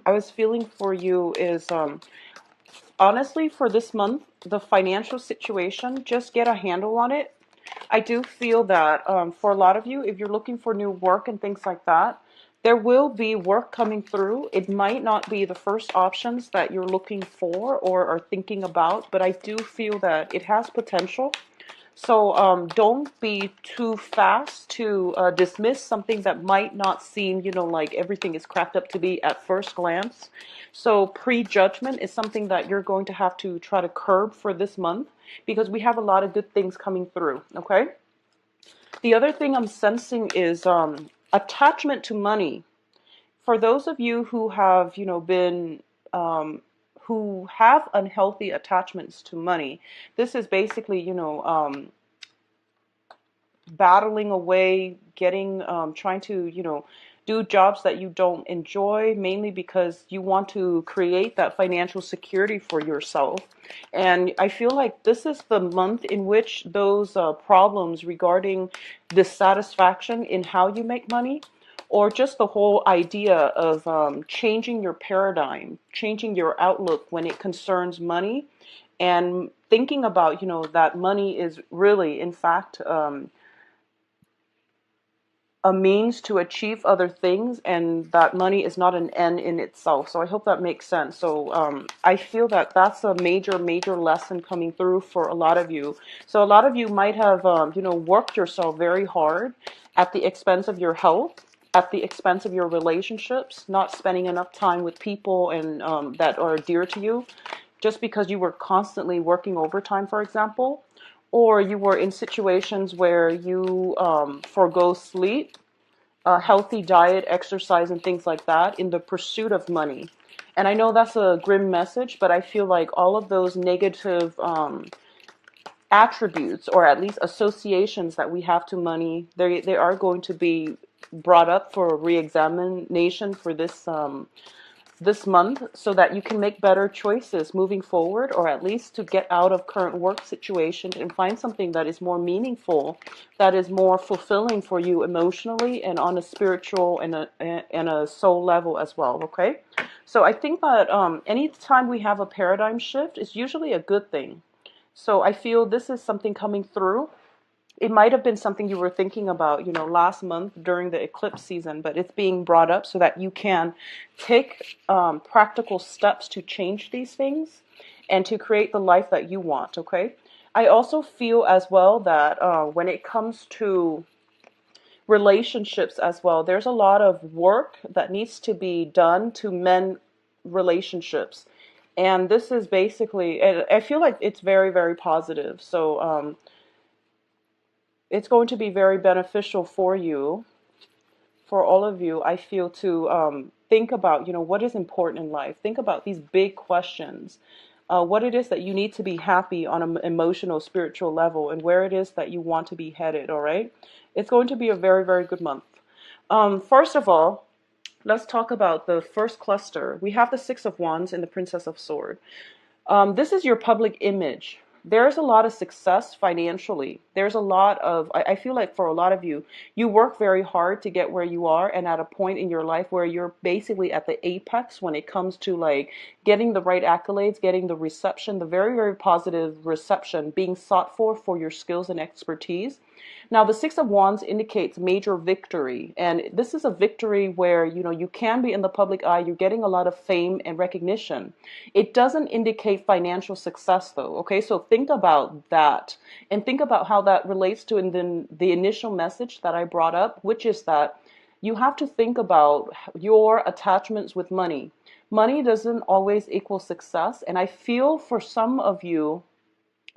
I was feeling for you is honestly for this month, the financial situation, just get a handle on it. I do feel that for a lot of you, if you're looking for new work and things like that, there will be work coming through. It might not be the first options that you're looking for or are thinking about, but I do feel that it has potential. So don't be too fast to dismiss something that might not seem, like everything is cracked up to be at first glance. So prejudgment is something that you're going to have to try to curb for this month because we have a lot of good things coming through, okay? The other thing I'm sensing is attachment to money. For those of you who have, been who have unhealthy attachments to money, this is basically, battling away, getting, trying to, do jobs that you don't enjoy, mainly because you want to create that financial security for yourself. And I feel like this is the month in which those problems regarding dissatisfaction in how you make money, or just the whole idea of changing your paradigm, changing your outlook when it concerns money, and thinking about, that money is really, in fact, a means to achieve other things, and that money is not an end in itself. So I hope that makes sense. So I feel that that's a major lesson coming through for a lot of you. So a lot of you might have worked yourself very hard at the expense of your health, at the expense of your relationships, not spending enough time with people and that are dear to you, just because you were constantly working overtime, for example, or you were in situations where you forego sleep, a healthy diet, exercise, and things like that in the pursuit of money. And I know that's a grim message, but I feel like all of those negative attributes, or at least associations that we have to money, they are going to be brought up for re-examination for this month, so that you can make better choices moving forward, or at least to get out of current work situations and find something that is more meaningful, that is more fulfilling for you emotionally and on a spiritual and a soul level as well, okay? So I think that anytime we have a paradigm shift, it's usually a good thing. So I feel this is something coming through. It might have been something you were thinking about, last month during the eclipse season, but it's being brought up so that you can take practical steps to change these things and to create the life that you want, okay? I also feel as well that when it comes to relationships as well, there's a lot of work that needs to be done to mend relationships. And this is basically, I feel like it's very positive. So, it's going to be very beneficial for you, for all of you, I feel, to think about, what is important in life. Think about these big questions. What it is that you need to be happy on an emotional, spiritual level, and where it is that you want to be headed, all right? It's going to be a very good month. First of all, let's talk about the first cluster. We have the Six of Wands and the Princess of Swords. This is your public image. There's a lot of success financially. There's a lot of, I feel like for a lot of you, you work very hard to get where you are, and at a point in your life where you're basically at the apex when it comes to like getting the right accolades, getting the reception, the very positive reception being sought for your skills and expertise. Now, the Six of Wands indicates major victory, and this is a victory where, you can be in the public eye, you're getting a lot of fame and recognition. It doesn't indicate financial success, though, okay? So think about that, and think about how that relates to the initial message that I brought up, which is that you have to think about your attachments with money. Money doesn't always equal success, and I feel for some of you,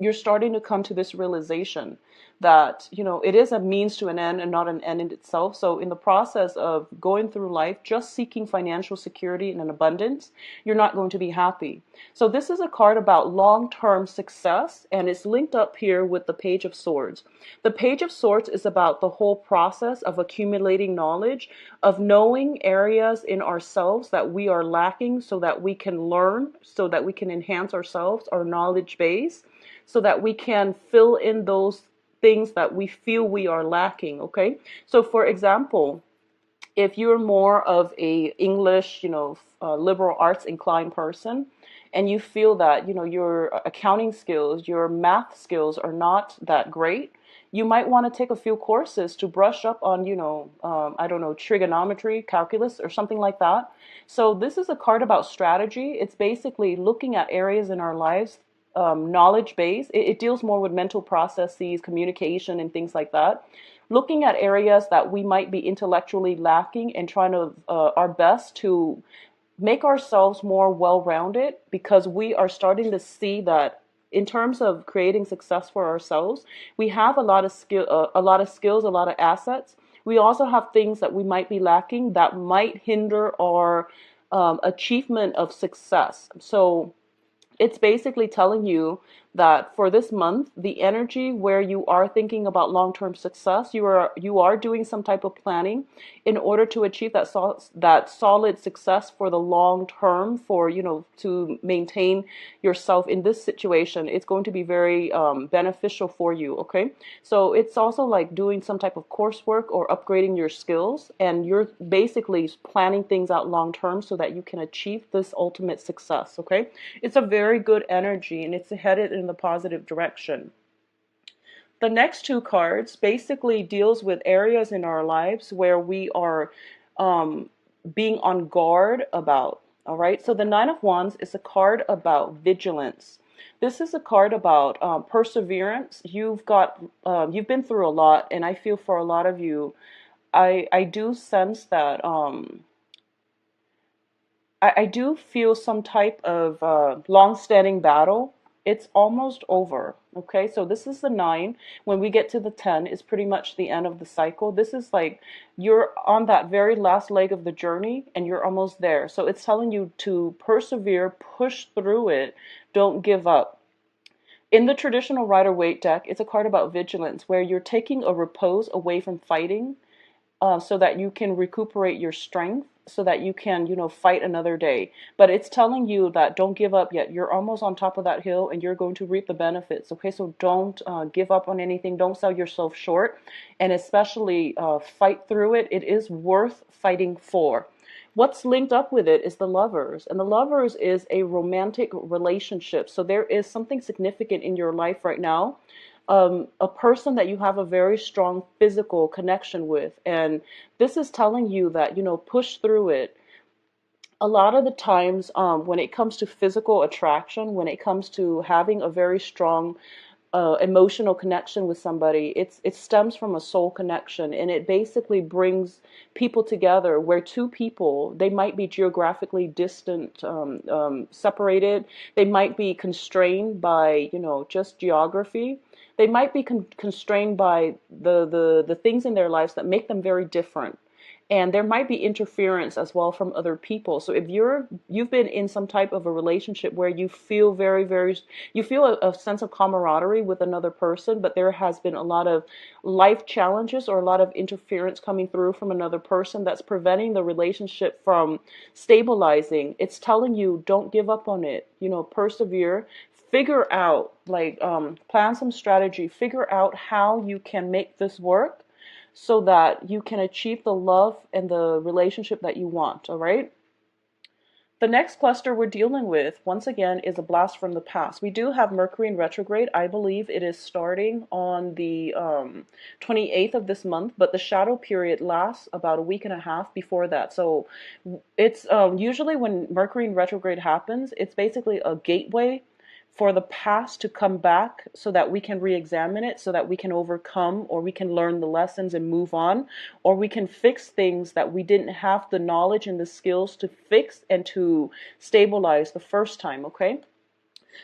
you're starting to come to this realization that, it is a means to an end and not an end in itself. So in the process of going through life just seeking financial security and an abundance, you're not going to be happy. So this is a card about long-term success, and it's linked up here with the Page of Swords. The Page of Swords is about the whole process of accumulating knowledge, of knowing areas in ourselves that we are lacking so that we can learn, so that we can enhance ourselves, our knowledge base, so that we can fill in those things that we feel we are lacking, okay? So for example, If you're more of a English, liberal arts inclined person, and you feel that, your accounting skills, your math skills are not that great, you might want to take a few courses to brush up on, I don't know, trigonometry, calculus, or something like that. So this is a card about strategy. It's basically looking at areas in our lives, knowledge base. It deals more with mental processes, communication, and things like that. Looking at areas that we might be intellectually lacking and trying to our best to make ourselves more well-rounded, because we are starting to see that in terms of creating success for ourselves, we have a lot of skills, a lot of assets. We also have things that we might be lacking that might hinder our achievement of success. So it's basically telling you that for this month, the energy where you are thinking about long-term success, you are doing some type of planning in order to achieve that solid success for the long term, for to maintain yourself in this situation. It's going to be very beneficial for you. Okay, so it's also like doing some type of coursework or upgrading your skills, and you're basically planning things out long term so that you can achieve this ultimate success. Okay, it's a very good energy, and it's headed in the positive direction. The next two cards basically deals with areas in our lives where we are being on guard about. All right, so the Nine of Wands is a card about vigilance. This is a card about perseverance. You've been through a lot, and I feel for a lot of you, I do sense that I do feel some type of long-standing battle. It's almost over. Okay, so this is the 9. When we get to the 10, it's pretty much the end of the cycle. This is like you're on that very last leg of the journey, and you're almost there. So it's telling you to persevere, push through it, don't give up. In the traditional Rider-Waite deck, it's a card about vigilance, where you're taking a repose away from fighting, so that you can recuperate your strength, so that you can, fight another day. But it's telling you that don't give up yet. You're almost on top of that hill, and you're going to reap the benefits. Okay, so don't give up on anything. Don't sell yourself short, and especially fight through it. It is worth fighting for. What's linked up with it is the Lovers, and the Lovers is a romantic relationship. So there is something significant in your life right now, a person that you have a very strong physical connection with. And this is telling you that, push through it. A lot of the times, when it comes to physical attraction, when it comes to having a very strong emotional connection with somebody, it stems from a soul connection, and it basically brings people together where two people, they might be geographically distant, separated. They might be constrained by, just geography. They might be constrained by the things in their lives that make them very different. And there might be interference as well from other people. So if you've been in some type of a relationship where you feel you feel a sense of camaraderie with another person, but there has been a lot of life challenges or a lot of interference coming through from another person that's preventing the relationship from stabilizing, it's telling you don't give up on it. Persevere. Figure out, plan some strategy. Figure out how you can make this work so that you can achieve the love and the relationship that you want. All right. The next cluster we're dealing with, once again, is a blast from the past. We do have Mercury in retrograde. I believe it is starting on the 28th of this month, but the shadow period lasts about a week and a half before that. So it's usually when Mercury in retrograde happens, it's basically a gateway for the past to come back so that we can re-examine it, so that we can overcome, or we can learn the lessons and move on, or we can fix things that we didn't have the knowledge and the skills to fix and to stabilize the first time. Okay,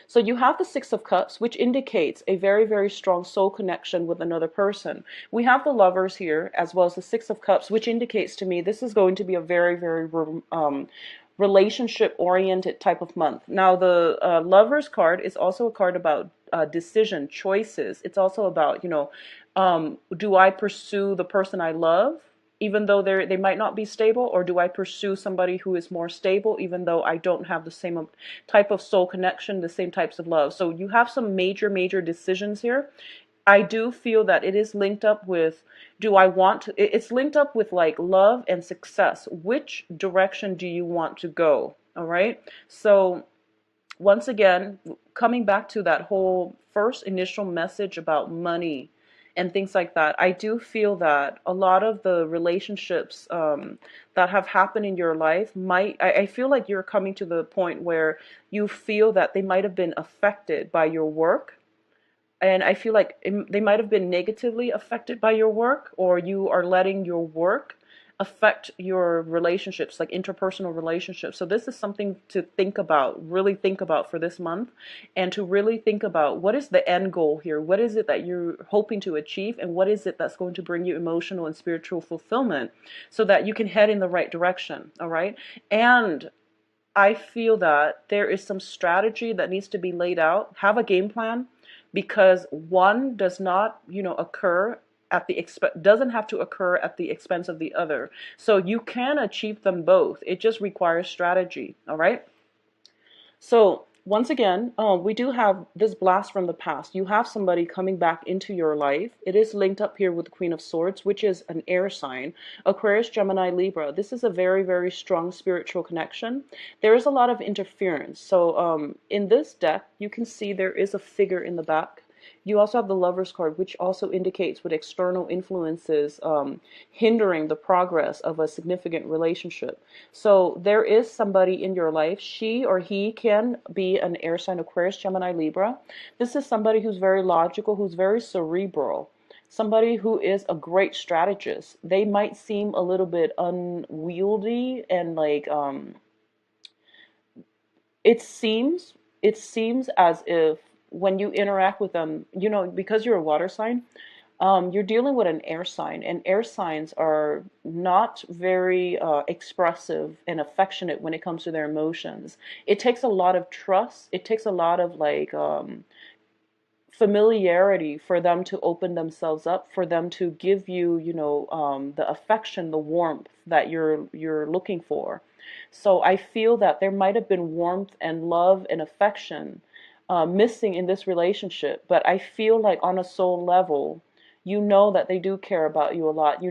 so you have the Six of Cups, which indicates a very, very strong soul connection with another person. We have the Lovers here, as well as the Six of Cups, which indicates to me this is going to be a very, very relationship-oriented type of month. Now, the Lovers card is also a card about decision, choices. It's also about, do I pursue the person I love, even though they might not be stable, or do I pursue somebody who is more stable, even though I don't have the same type of soul connection, the same types of love? So you have some major, major decisions here. I do feel that it is linked up with, do I want to, it's linked up with like love and success. Which direction do you want to go? All right. So once again, coming back to that whole first initial message about money and things like that, I do feel that a lot of the relationships that have happened in your life I feel like you're coming to the point where you feel that they might have been affected by your work, and I feel like they might have been negatively affected by your work, or you are letting your work affect your relationships, like interpersonal relationships. So this is something to think about, really think about for this month, and to really think about what is the end goal here? What is it that you're hoping to achieve, and what is it that's going to bring you emotional and spiritual fulfillment so that you can head in the right direction, all right? And I feel that there is some strategy that needs to be laid out. Have a game plan, because one does not, occur at the doesn't have to occur at the expense of the other. So you can achieve them both. It just requires strategy, all right? So once again, we do have this blast from the past. You have somebody coming back into your life. It is linked up here with the Queen of Swords, which is an air sign. Aquarius, Gemini, Libra. This is a very, very strong spiritual connection. There is a lot of interference. So in this deck, you can see there is a figure in the back. You also have the Lover's card, which also indicates what external influences hindering the progress of a significant relationship. So there is somebody in your life. She or he can be an air sign, Aquarius, Gemini, Libra. This is somebody who's very logical, who's very cerebral, somebody who is a great strategist. They might seem a little bit unwieldy and like it seems as if when you interact with them, because you're a water sign, you're dealing with an air sign, and air signs are not very expressive and affectionate when it comes to their emotions. It takes a lot of trust. It takes a lot of like familiarity for them to open themselves up, for them to give you, the affection, the warmth that you're looking for. So I feel that there might have been warmth and love and affection missing in this relationship, but I feel like on a soul level, that they do care about you a lot.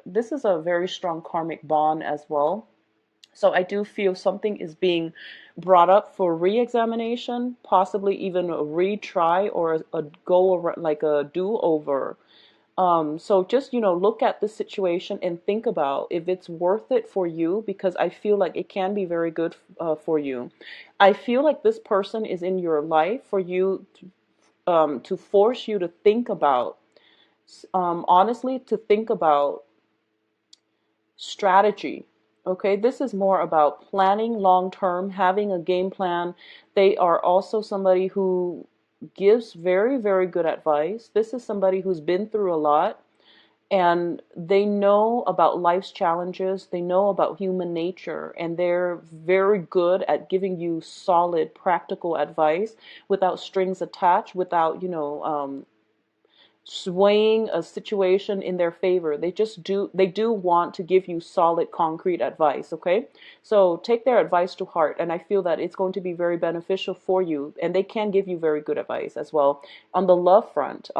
This is a very strong karmic bond as well. So I do feel something is being brought up for re-examination, possibly even a retry or a go over, like a do-over. So just, look at the situation and think about if it's worth it for you, because I feel like it can be very good for you. I feel like this person is in your life for you to force you to think about, honestly, to think about strategy. Okay, this is more about planning long term, having a game plan. They are also somebody who gives very, very good advice. This is somebody who's been through a lot, and they know about life's challenges. They know about human nature, and they're very good at giving you solid, practical advice without strings attached, without, swaying a situation in their favor. They do want to give you solid, concrete advice, okay? So take their advice to heart, and I feel that it's going to be very beneficial for you, and they can give you very good advice as well. On the love front,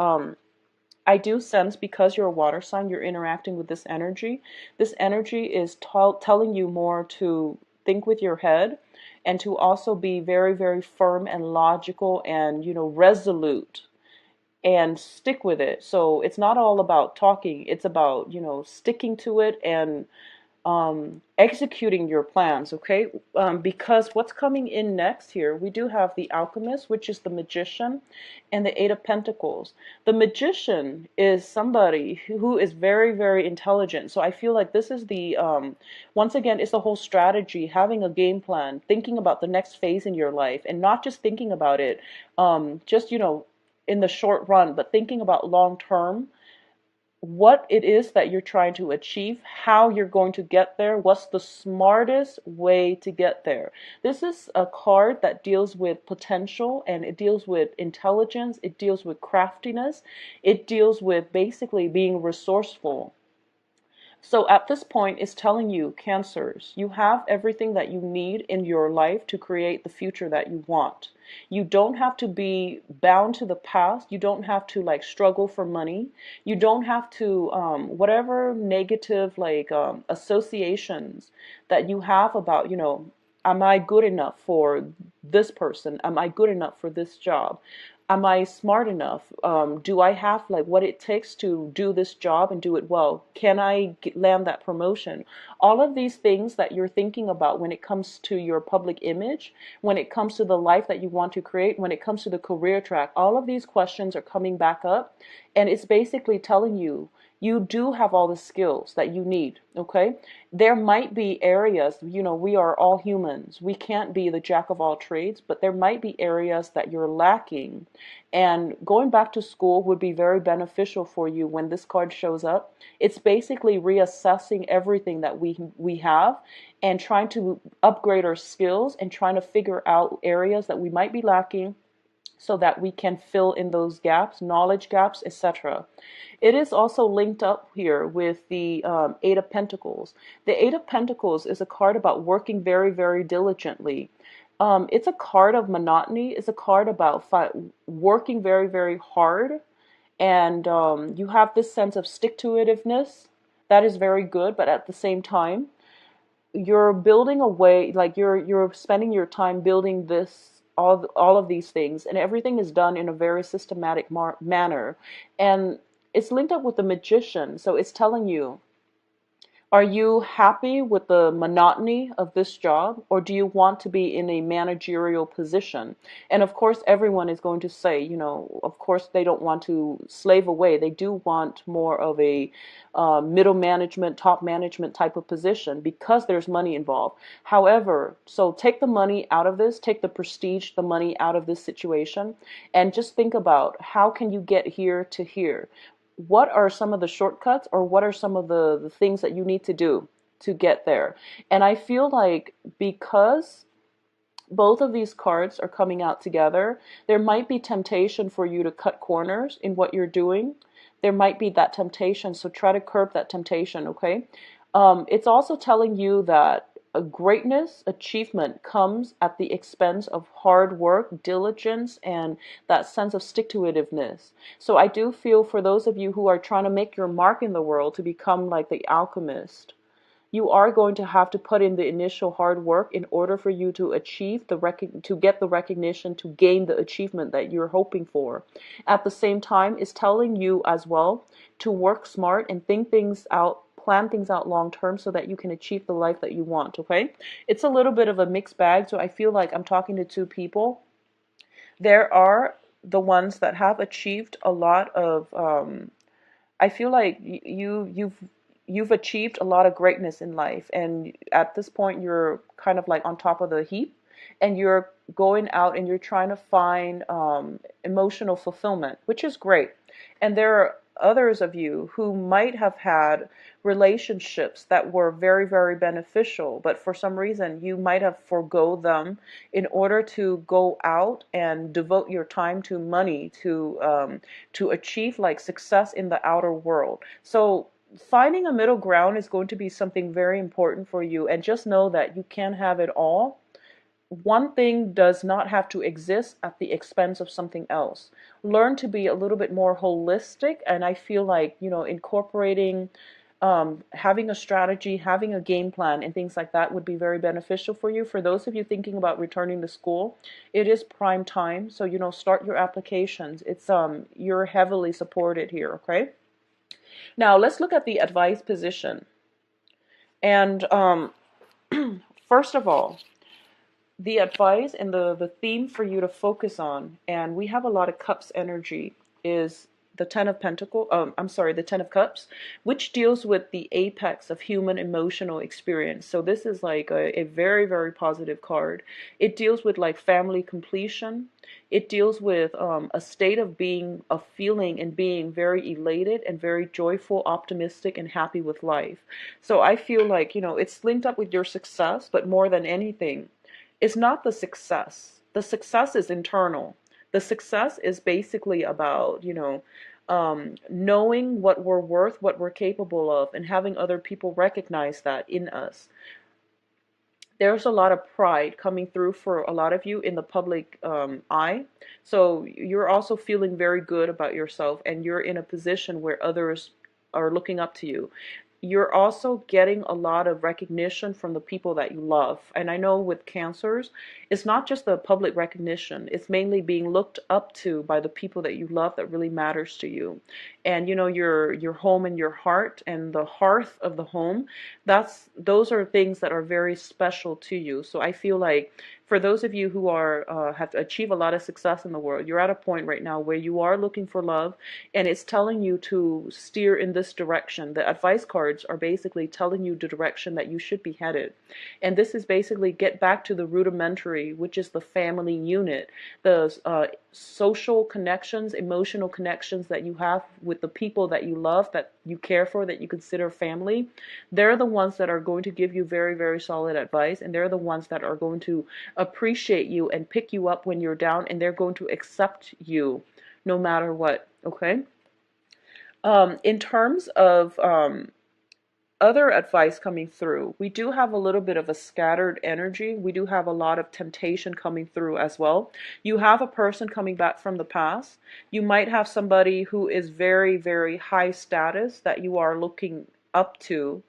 I do sense, because you're a water sign, you're interacting with this energy. This energy is telling you more to think with your head, and to also be very, very firm and logical and, resolute, and stick with it. So it's not all about talking. It's about, sticking to it and executing your plans, okay? Because what's coming in next here, we do have the Alchemist, which is the Magician, and the Eight of Pentacles. The Magician is somebody who is very, very intelligent. So I feel like this is the, once again, it's the whole strategy, having a game plan, thinking about the next phase in your life, and not just thinking about it, just, in the short run, but thinking about long term, what it is that you're trying to achieve, how you're going to get there, what's the smartest way to get there. This is a card that deals with potential, and it deals with intelligence, it deals with craftiness, it deals with basically being resourceful. So at this point, it's telling you, Cancers, you have everything that you need in your life to create the future that you want. You don't have to be bound to the past. You don't have to like struggle for money. You don't have to, whatever negative associations that you have about, am I good enough for this person? Am I good enough for this job? Am I smart enough? Do I have like what it takes to do this job and do it well? Can I land that promotion? All of these things that you're thinking about when it comes to your public image, when it comes to the life that you want to create, when it comes to the career track, all of these questions are coming back up, and it's basically telling you you do have all the skills that you need, okay? There might be areas, we are all humans. We can't be the jack of all trades, but there might be areas that you're lacking. And going back to school would be very beneficial for you when this card shows up. It's basically reassessing everything that we have and trying to upgrade our skills and trying to figure out areas that we might be lacking so that we can fill in those gaps, knowledge gaps, etc. It is also linked up here with the Eight of Pentacles. The Eight of Pentacles is a card about working very, very diligently. It's a card of monotony. It's a card about working very, very hard. And you have this sense of stick-to-itiveness. That is very good, but at the same time, you're building a way, like you're spending your time building this all of these things, and everything is done in a very systematic manner. And it's linked up with the Magician, so it's telling you, are you happy with the monotony of this job, or do you want to be in a managerial position? And of course, everyone is going to say, of course, they don't want to slave away. They do want more of a middle management, top management type of position because there's money involved. However, so take the money out of this, take the prestige, the money out of this situation, and just think about how can you get here to here? What are some of the shortcuts, or what are some of the things that you need to do to get there? And I feel like because both of these cards are coming out together, there might be temptation for you to cut corners in what you're doing. There might be that temptation, so try to curb that temptation, okay? It's also telling you that a greatness, achievement comes at the expense of hard work, diligence, and that sense of stick-to-itiveness. So I do feel for those of you who are trying to make your mark in the world, to become like the alchemist, you are going to have to put in the initial hard work in order for you to achieve to get the recognition, to gain the achievement that you're hoping for. At the same time, it's telling you as well to work smart and think things out, plan things out long term so that you can achieve the life that you want, okay? It's a little bit of a mixed bag, so I feel like I'm talking to two people. There are the ones that have achieved a lot of I feel like you've achieved a lot of greatness in life, and at this point you're kind of like on top of the heap, and you're going out and you're trying to find emotional fulfillment, which is great. And there are others of you who might have had relationships that were very, very beneficial, but for some reason you might have forgo them in order to go out and devote your time to money, to achieve like success in the outer world. So finding a middle ground is going to be something very important for you, and just know that you can have it all. One thing does not have to exist at the expense of something else. Learn to be a little bit more holistic, and I feel like, incorporating, having a strategy, having a game plan, and things like that would be very beneficial for you. For those of you thinking about returning to school, it is prime time, so, start your applications. It's, you're heavily supported here, okay? Now, let's look at the advice position. And first of all, the advice and the theme for you to focus on, and we have a lot of cups energy, is the Ten of Pentacles, the Ten of Cups, which deals with the apex of human emotional experience. So this is like a very, very positive card. It deals with like family completion. It deals with a state of being, of feeling and being very elated and very joyful, optimistic, and happy with life. So I feel like, it's linked up with your success, but more than anything, it's not the success. The success is internal. The success is basically about, knowing what we're worth, what we're capable of, and having other people recognize that in us. There's a lot of pride coming through for a lot of you in the public eye. So you're also feeling very good about yourself, and you're in a position where others are looking up to you. You're also getting a lot of recognition from the people that you love. And I know with cancers, it's not just the public recognition, it's mainly being looked up to by the people that you love that really matters to you. And you know, your home and your heart and the hearth of the home, those are things that are very special to you. So I feel like for those of you who are have achieved a lot of success in the world, you're at a point right now where you are looking for love, and it's telling you to steer in this direction. The advice cards are basically telling you the direction that you should be headed. And this is basically get back to the rudimentary, which is the family unit, the social connections, emotional connections that you have with the people that you love, that you care for, that you consider family. They're the ones that are going to give you very, very solid advice, and they're the ones that are going to appreciate you and pick you up when you're down, and they're going to accept you no matter what. Okay. In terms of other advice coming through, we do have a little bit of a scattered energy. We do have a lot of temptation coming through as well. You have a person coming back from the past. You might have somebody who is very, very high status that you are looking up to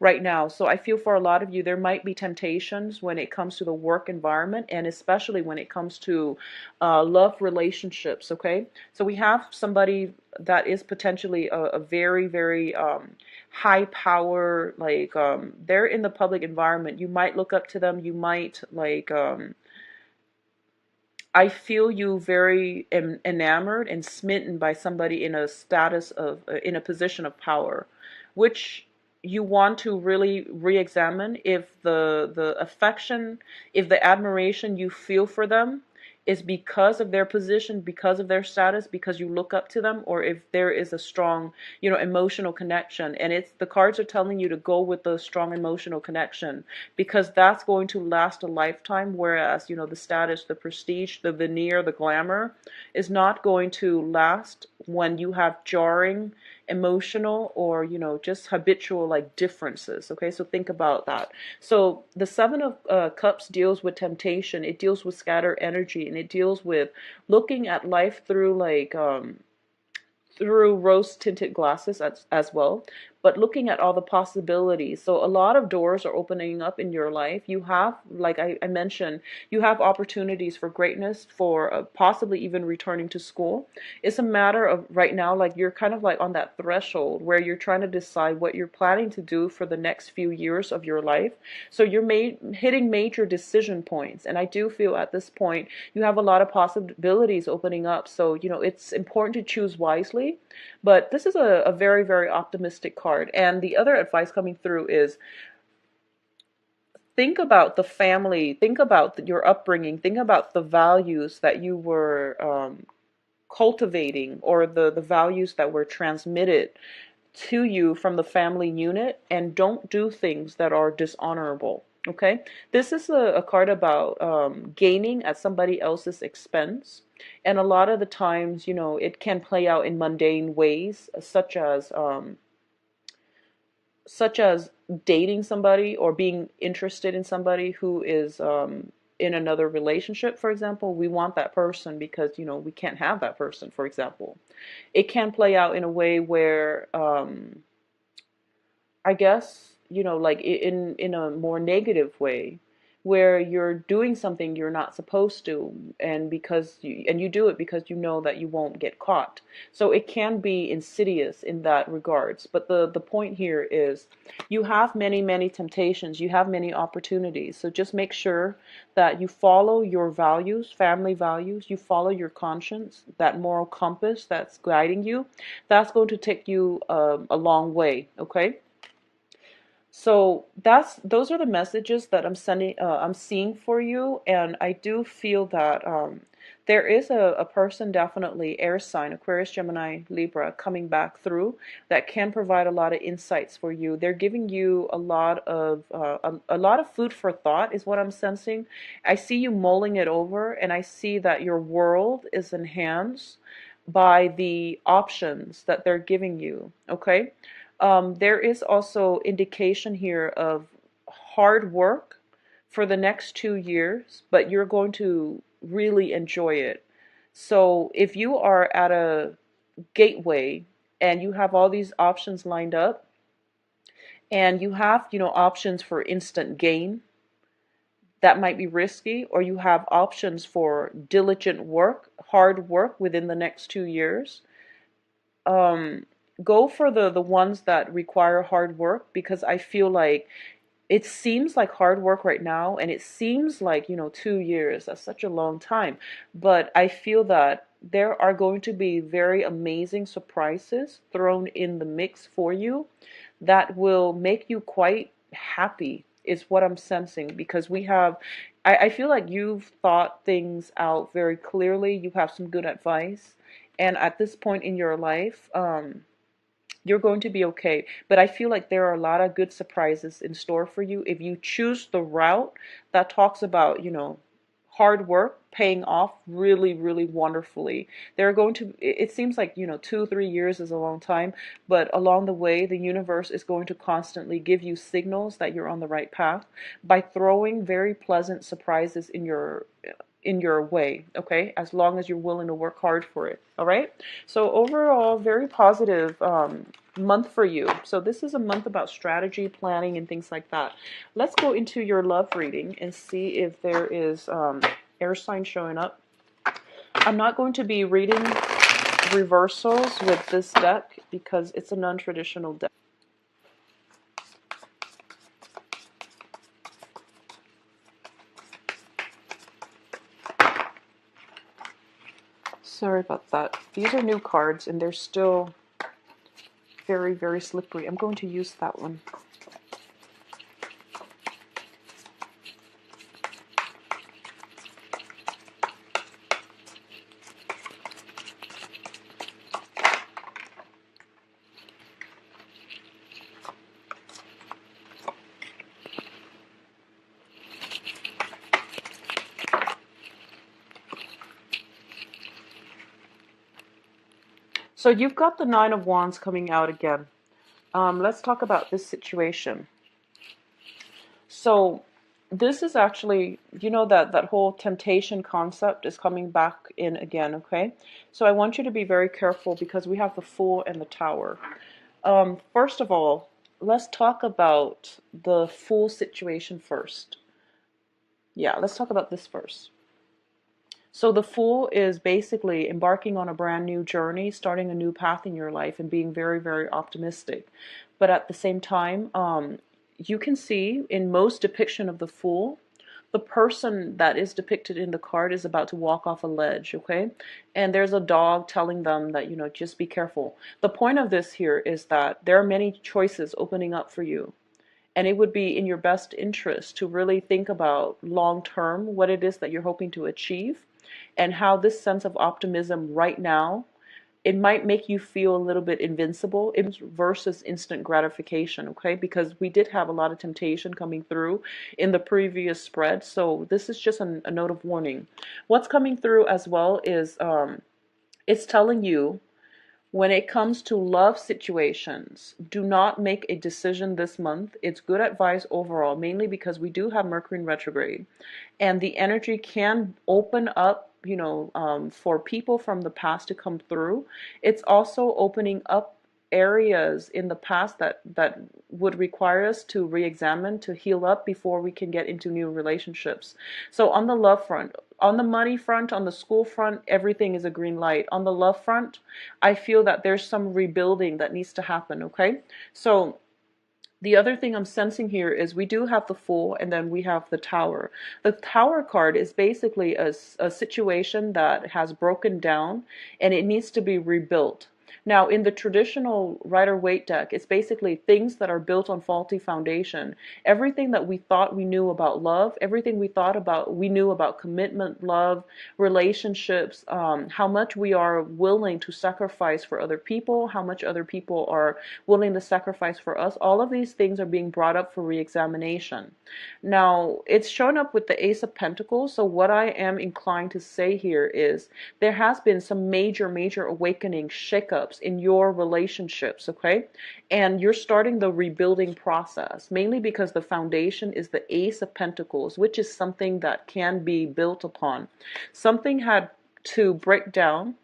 right now. So I feel for a lot of you, there might be temptations when it comes to the work environment, and especially when it comes to love relationships. Okay, so we have somebody that is potentially a very, very high power, like they're in the public environment. You might look up to them. You might like I feel you very enamored and smitten by somebody in a status of in a position of power, which you want to really re-examine if the affection, if the admiration you feel for them is because of their position, because of their status, because you look up to them, or if there is a strong, you know, emotional connection. And it's the cards are telling you to go with the strong emotional connection, because that's going to last a lifetime, whereas, you know, the status, the prestige, the veneer, the glamour is not going to last when you have jarring emotional or, you know, just habitual like differences. Okay, so think about that. So the Seven of Cups deals with temptation. It deals with scattered energy, and it deals with looking at life through like through rose-tinted glasses as well, but looking at all the possibilities. So a lot of doors are opening up in your life. You have, like I mentioned, you have opportunities for greatness, for possibly even returning to school. It's a matter of right now, like you're kind of like on that threshold where you're trying to decide what you're planning to do for the next few years of your life. So you're hitting major decision points. And I do feel at this point, you have a lot of possibilities opening up. So, you know, it's important to choose wisely. But this is a very, very optimistic card. And the other advice coming through is think about the family, think about your upbringing, think about the values that you were cultivating, or the values that were transmitted to you from the family unit, and don't do things that are dishonorable. Okay, this is a card about gaining at somebody else's expense. And a lot of the times, you know, it can play out in mundane ways, such as dating somebody or being interested in somebody who is in another relationship, for example. We want that person because, you know, we can't have that person, for example. It can play out in a way where, I guess, you know, like in a more negative way, where you're doing something you're not supposed to, and you do it because you know that you won't get caught. So it can be insidious in that regards. But the point here is you have many, many temptations, you have many opportunities. So just make sure that you follow your values, family values, you follow your conscience, that moral compass that's guiding you. That's going to take you a long way. Okay. So those are the messages that I'm seeing for you, and I do feel that there is a person, definitely air sign, Aquarius, Gemini, Libra, coming back through that can provide a lot of insights for you. They're giving you a lot of food for thought, is what I'm sensing. I see you mulling it over, and I see that your world is enhanced by the options that they're giving you, okay? There is also indication here of hard work for the next 2 years, but you're going to really enjoy it. So if you are at a gateway and you have all these options lined up, and you have, options for instant gain, that might be risky, or you have options for diligent work, hard work within the next 2 years. um, Go for the ones that require hard work, because I feel like it seems like hard work right now, and it seems like, 2 years, that's such a long time. But I feel that there are going to be very amazing surprises thrown in the mix for you that will make you quite happy, is what I'm sensing, because I feel like you've thought things out very clearly. You have some good advice, and at this point in your life, you're going to be okay. But I feel like there are a lot of good surprises in store for you if you choose the route that talks about, hard work paying off really, really wonderfully. There are going to, it seems like, 2, 3 years is a long time, but along the way, the universe is going to constantly give you signals that you're on the right path by throwing very pleasant surprises in your way, okay? As long as you're willing to work hard for it, all right? So overall, very positive month for you. So this is a month about strategy, planning, and things like that. Let's go into your love reading and see if there is air sign showing up. I'm not going to be reading reversals with this deck because it's a non-traditional deck. Sorry about that. These are new cards and they're still very, very slippery. I'm going to use that one. So you've got the Nine of Wands coming out again. Let's talk about this situation. So this is actually, that whole temptation concept is coming back in again, okay? So I want you to be very careful because we have the Fool and the Tower. First of all, let's talk about the Fool situation first. Yeah, let's talk about this first. So the Fool is basically embarking on a brand new journey, starting a new path in your life and being very, very optimistic. But at the same time, you can see in most depiction of the Fool, the person that is depicted in the card is about to walk off a ledge, okay? And there's a dog telling them that, just be careful. The point of this here is that there are many choices opening up for you. And it would be in your best interest to really think about long term what it is that you're hoping to achieve, and how this sense of optimism right now, it might make you feel a little bit invincible versus instant gratification, okay? Because we did have a lot of temptation coming through in the previous spread. So this is just a note of warning. What's coming through as well is it's telling you, when it comes to love situations, do not make a decision this month. It's good advice overall, mainly because we do have Mercury in retrograde, and the energy can open up, for people from the past to come through. It's also opening up areas in the past that would require us to re-examine, to heal up before we can get into new relationships. So on the love front, on the money front, on the school front, everything is a green light. On the love front, I feel that there's some rebuilding that needs to happen, okay? So the other thing I'm sensing here is we do have the Fool and then we have the Tower. The Tower card is basically a situation that has broken down and it needs to be rebuilt. Now, in the traditional Rider-Waite deck, it's basically things that are built on faulty foundation. Everything that we thought we knew about love, everything we knew about commitment, love, relationships, how much we are willing to sacrifice for other people, how much other people are willing to sacrifice for us. All of these things are being brought up for re-examination. Now, it's shown up with the Ace of Pentacles, so what I am inclined to say here is there has been some major awakening, shakeups in your relationships, okay? And you're starting the rebuilding process, mainly because the foundation is the Ace of Pentacles, which is something that can be built upon. Something had to break down.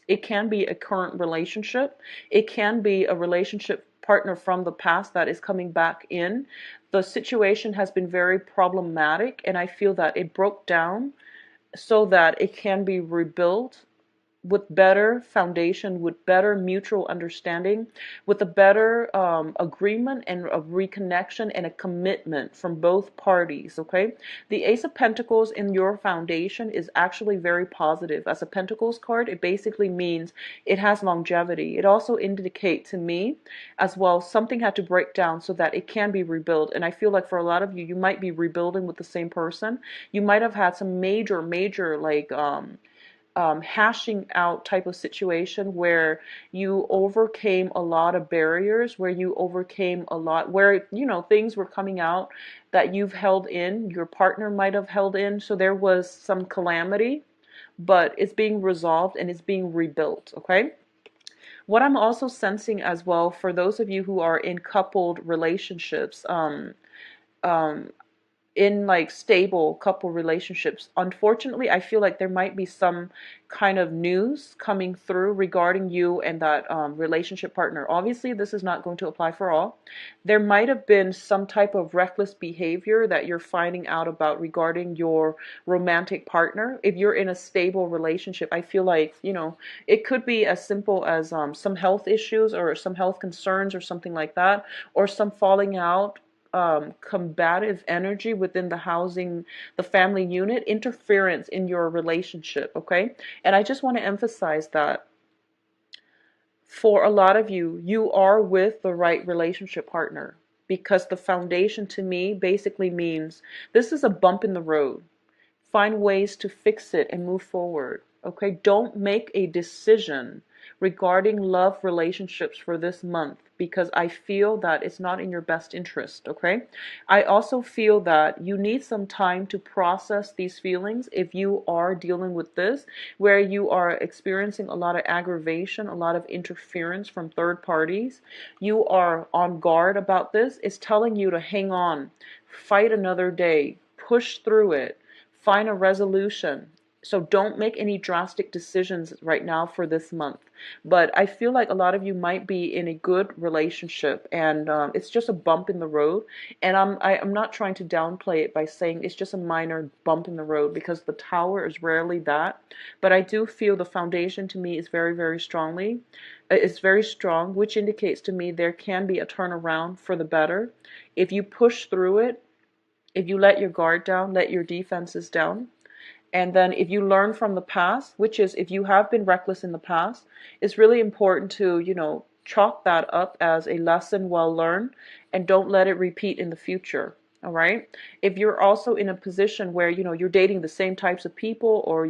It can be a current relationship. It can be a relationship partner from the past that is coming back in. The situation has been very problematic, and I feel that it broke down so that it can be rebuilt with better foundation, with better mutual understanding, with a better agreement and a reconnection and a commitment from both parties, okay? The Ace of Pentacles in your foundation is actually very positive. As a Pentacles card, it basically means it has longevity. It also indicates to me as well something had to break down so that it can be rebuilt. And I feel like for a lot of you, you might be rebuilding with the same person. You might have had some major like hashing out type of situation where you overcame a lot of barriers, where you overcame a lot, where, you know, things were coming out that you've held in, your partner might have held in. So there was some calamity, but it's being resolved and it's being rebuilt, okay? What I'm also sensing as well for those of you who are in coupled relationships, in like stable couple relationships, unfortunately I feel like there might be some kind of news coming through regarding you and that relationship partner. Obviously this is not going to apply for all. There might have been some type of reckless behavior that you're finding out about regarding your romantic partner. If you're in a stable relationship, I feel like, you know, it could be as simple as some health issues or some health concerns or something like that, or some falling out, combative energy within the family unit, interference in your relationship, okay? And I just want to emphasize that for a lot of you, you are with the right relationship partner, because the foundation to me basically means this is a bump in the road. Find ways to fix it and move forward, okay? Don't make a decision regarding love relationships for this month, because I feel that it's not in your best interest, okay? I also feel that you need some time to process these feelings if you are dealing with this, where you are experiencing a lot of aggravation, a lot of interference from third parties. You are on guard about this. It's telling you to hang on, fight another day, push through it, find a resolution. So don't make any drastic decisions right now for this month. But I feel like a lot of you might be in a good relationship, and it's just a bump in the road. And I'm not trying to downplay it by saying it's just a minor bump in the road, because the Tower is rarely that. But I do feel the foundation to me is very strongly. It's very strong, which indicates to me there can be a turnaround for the better. If you push through it, if you let your guard down, let your defenses down. And then if you learn from the past, which is if you have been reckless in the past, it's really important to, you know, chalk that up as a lesson well learned and don't let it repeat in the future. All right. If you're also in a position where, you know, you're dating the same types of people, or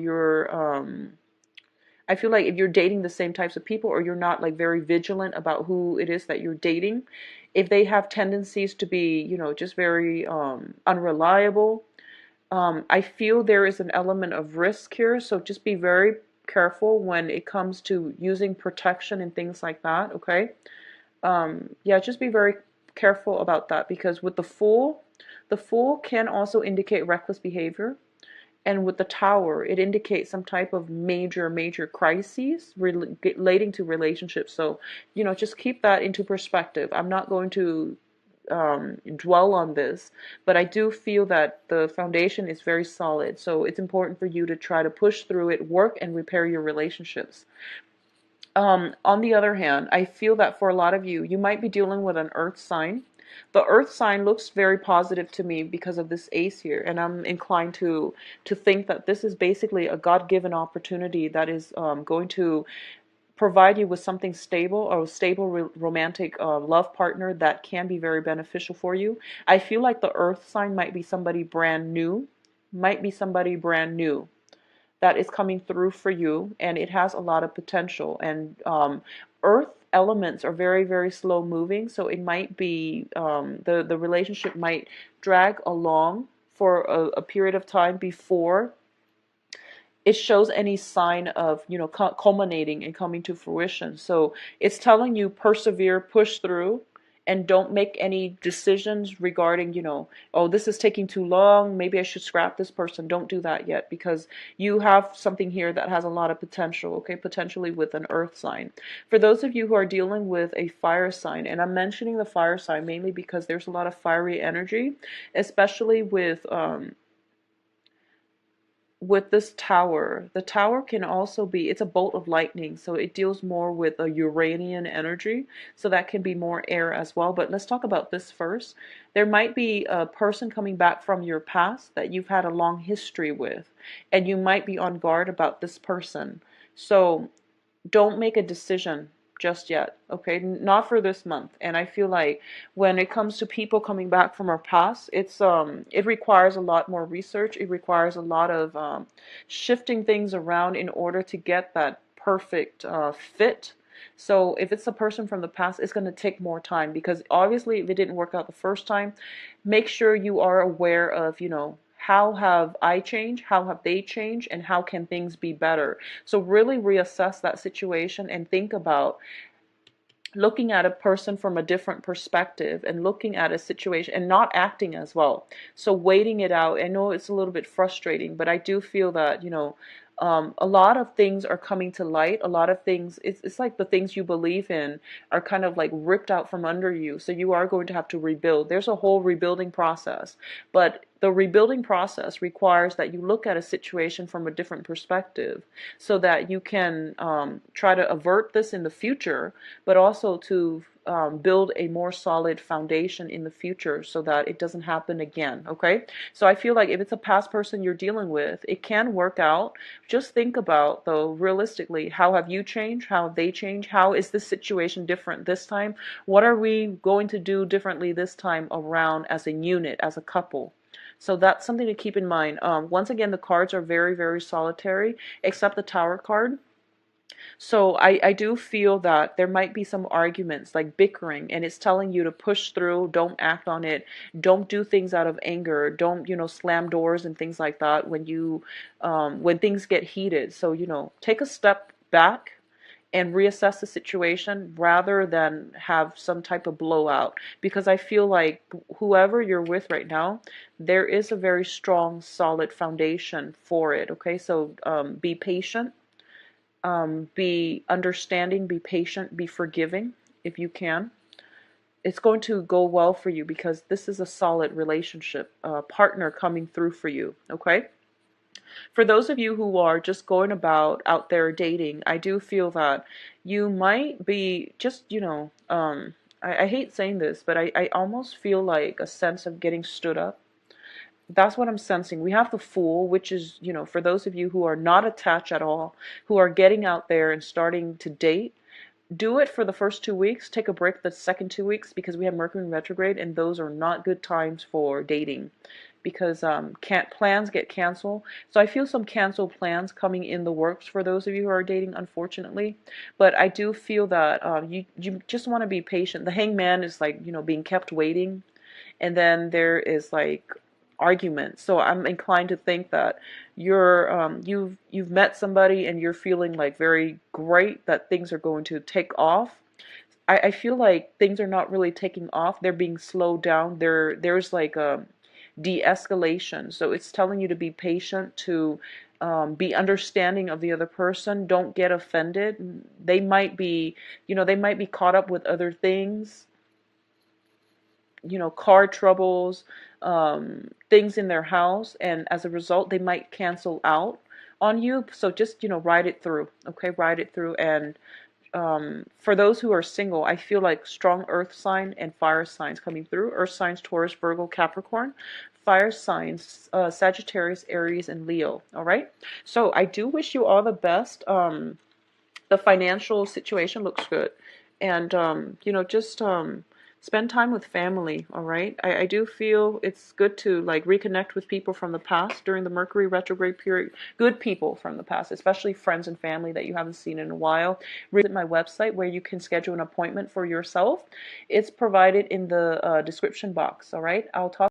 I feel like if you're dating the same types of people, or you're not like very vigilant about who it is that you're dating, if they have tendencies to be, you know, just very unreliable, I feel there is an element of risk here, so just be very careful when it comes to using protection and things like that, okay? Yeah, just be very careful about that, because with the Fool can also indicate reckless behavior, and with the Tower, it indicates some type of major crises relating to relationships. So, you know, just keep that into perspective. I'm not going to dwell on this, but I do feel that the foundation is very solid, so it's important for you to try to push through it, work and repair your relationships. On the other hand, I feel that for a lot of you, you might be dealing with an earth sign. The earth sign looks very positive to me because of this ace here, and I'm inclined to think that this is basically a God-given opportunity that is going to provide you with something stable, or a stable romantic love partner that can be very beneficial for you. I feel like the earth sign might be somebody brand new, might be somebody brand new that is coming through for you, and it has a lot of potential. And earth elements are very, very slow moving, so it might be the relationship might drag along for a period of time before it shows any sign of, you know, culminating and coming to fruition. So it's telling you persevere, push through, and don't make any decisions regarding, you know, oh, this is taking too long, maybe I should scrap this person. Don't do that yet, because you have something here that has a lot of potential, okay, potentially with an earth sign. For those of you who are dealing with a fire sign, and I'm mentioning the fire sign mainly because there's a lot of fiery energy, especially with this tower. The tower can also be, it's a bolt of lightning, so it deals more with a Uranian energy, so that can be more air as well. But let's talk about this first. There might be a person coming back from your past that you've had a long history with, and you might be on guard about this person. So don't make a decision just yet, okay? Not for this month. And I feel like when it comes to people coming back from our past, it requires a lot more research. It requires a lot of shifting things around in order to get that perfect fit. So if it's a person from the past, it's going to take more time, because obviously if it didn't work out the first time, make sure you are aware of, you know, how have I changed, how have they changed, and how can things be better. So really reassess that situation and think about looking at a person from a different perspective, and looking at a situation and not acting as well. So waiting it out. I know it's a little bit frustrating, but I do feel that, you know, a lot of things are coming to light. A lot of things, it's like the things you believe in are kind of like ripped out from under you. So you are going to have to rebuild. There's a whole rebuilding process. But the rebuilding process requires that you look at a situation from a different perspective, so that you can try to avert this in the future, but also to build a more solid foundation in the future so that it doesn't happen again, okay? So I feel like if it's a past person you're dealing with, it can work out. Just think about, though, realistically, how have you changed? How have they changed? How is this situation different this time? What are we going to do differently this time around as a unit, as a couple? So that's something to keep in mind. Once again, the cards are very, very solitary, except the Tower card. So I do feel that there might be some arguments, like bickering, and it's telling you to push through, don't act on it, don't do things out of anger, don't, you know, slam doors and things like that when things get heated. So, you know, take a step back and reassess the situation rather than have some type of blowout, because I feel like whoever you're with right now, there is a very strong, solid foundation for it, okay? So be patient, be understanding, be patient, be forgiving if you can. It's going to go well for you, because this is a solid relationship, partner coming through for you, okay? For those of you who are just going about out there dating, I do feel that you might be just, you know, I hate saying this, but I almost feel like a sense of getting stood up. That's what I'm sensing. We have the Fool, which is, you know, for those of you who are not attached at all, who are getting out there and starting to date, do it for the first 2 weeks. Take a break the second 2 weeks, because we have Mercury retrograde, and those are not good times for dating, because plans get canceled. So I feel some canceled plans coming in the works for those of you who are dating, unfortunately. But I do feel that you just want to be patient. The Hangman is like, you know, being kept waiting, and then there is like argument. So I'm inclined to think that you've met somebody and you're feeling like very great that things are going to take off. I feel like things are not really taking off. They're being slowed down. There's like a de-escalation. So it's telling you to be patient, to be understanding of the other person. Don't get offended. They might be, you know, they might be caught up with other things, you know, car troubles, things in their house, and as a result they might cancel out on you. So just, you know, ride it through, okay? Ride it through. And for those who are single, I feel like strong earth sign and fire signs coming through. Earth signs: Taurus, Virgo, Capricorn. Fire signs: Sagittarius, Aries, and Leo. All right, so I do wish you all the best. The financial situation looks good. And, just spend time with family, all right? I do feel it's good to like reconnect with people from the past during the Mercury retrograde period. Good people from the past, especially friends and family that you haven't seen in a while. Visit my website where you can schedule an appointment for yourself. It's provided in the description box, all right? I'll talk